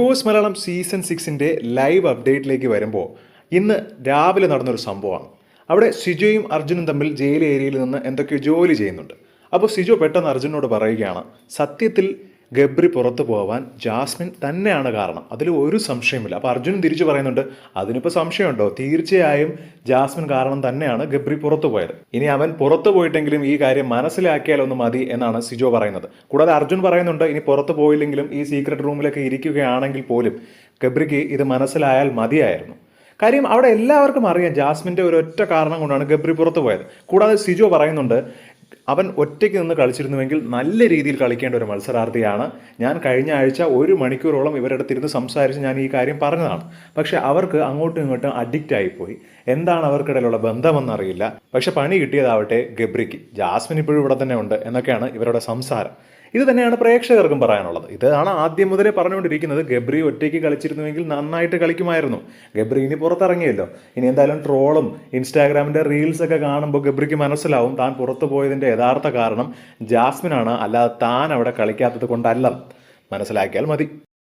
Boss Malayalam season 6 live അപ്ഡേറ്റിലേക്ക് വരുമ്പോൾ ഇന്ന് രാവിലെ നടന്നൊരു സംഭവമാണ്. അവിടെ സിജോയും അർജുനും തമ്മിൽ ജയിൽ ഏരിയയിൽ നിന്ന് എന്തൊക്കെയോ ജോലി ചെയ്യുന്നുണ്ട്. അപ്പോൾ സിജോ പെട്ടെന്ന് അർജുനോട് പറയുകയാണ്, സത്യത്തിൽ ഗബ്രി പുറത്തു പോകാൻ ജാസ്മിൻ തന്നെയാണ് കാരണം, അതിൽ ഒരു സംശയമില്ല. അപ്പോൾ അർജുനും തിരിച്ചു പറയുന്നുണ്ട്, അതിനിപ്പോൾ സംശയമുണ്ടോ, തീർച്ചയായും ജാസ്മിൻ കാരണം തന്നെയാണ് ഗബ്രി പുറത്തു പോയത്. ഇനി അവൻ പുറത്തു പോയിട്ടെങ്കിലും ഈ കാര്യം മനസ്സിലാക്കിയാലൊന്ന് മതി എന്നാണ് സിജോ പറയുന്നത്. കൂടാതെ അർജുൻ പറയുന്നുണ്ട്, ഇനി പുറത്തു പോയില്ലെങ്കിലും ഈ സീക്രട്ട് റൂമിലൊക്കെ ഇരിക്കുകയാണെങ്കിൽ പോലും ഗബ്രിക്ക് ഇത് മനസ്സിലായാൽ മതിയായിരുന്നു. കാര്യം അവിടെ എല്ലാവർക്കും അറിയാം ജാസ്മിൻ്റെ ഒരൊറ്റ കാരണം കൊണ്ടാണ് ഗബ്രി പുറത്തു പോയത്. കൂടാതെ സിജോ പറയുന്നുണ്ട്, അവൻ ഒറ്റയ്ക്ക് നിന്ന് കളിച്ചിരുന്നുവെങ്കിൽ നല്ല രീതിയിൽ കളിക്കേണ്ട ഒരു മത്സരാർത്ഥിയാണ്. ഞാൻ കഴിഞ്ഞ ആഴ്ച 1 മണിക്കൂറോളം ഇവരുടെ അടുത്തിരുന്ന് സംസാരിച്ച് ഞാൻ ഈ കാര്യം പറഞ്ഞതാണ്. പക്ഷെ അവർക്ക് അങ്ങോട്ടും ഇങ്ങോട്ടും അഡിക്റ്റ് ആയിപ്പോയി. എന്താണ് അവർക്കിടയിലുള്ള ബന്ധമെന്നറിയില്ല. പക്ഷെ പണി കിട്ടിയതാവട്ടെ ഗബ്രിക്ക്. ജാസ്മിൻ ഇപ്പോഴും ഇവിടെ തന്നെ ഉണ്ട് എന്നൊക്കെയാണ് ഇവരുടെ സംസാരം. ഇത് തന്നെയാണ് പ്രേക്ഷകർക്കും പറയാനുള്ളത്. ഇതാണ് ആദ്യം മുതലേ പറഞ്ഞുകൊണ്ടിരിക്കുന്നത്. ഗബ്രി ഒറ്റയ്ക്ക് കളിച്ചിരുന്നുവെങ്കിൽ നന്നായിട്ട് കളിക്കുമായിരുന്നു. ഗബ്രി ഇനി പുറത്തിറങ്ങിയല്ലോ. ഇനി എന്തായാലും ട്രോളും ഇൻസ്റ്റാഗ്രാമിൻ്റെ റീൽസൊക്കെ കാണുമ്പോൾ ഗബ്രിക്ക് മനസ്സിലാവും താൻ പുറത്തു പോയതിൻ്റെ യഥാർത്ഥ കാരണം ജാസ്മിനാണ്, അല്ലാതെ താൻ അവിടെ കളിക്കാത്തത് കൊണ്ടല്ല. മനസ്സിലാക്കിയാൽ മതി.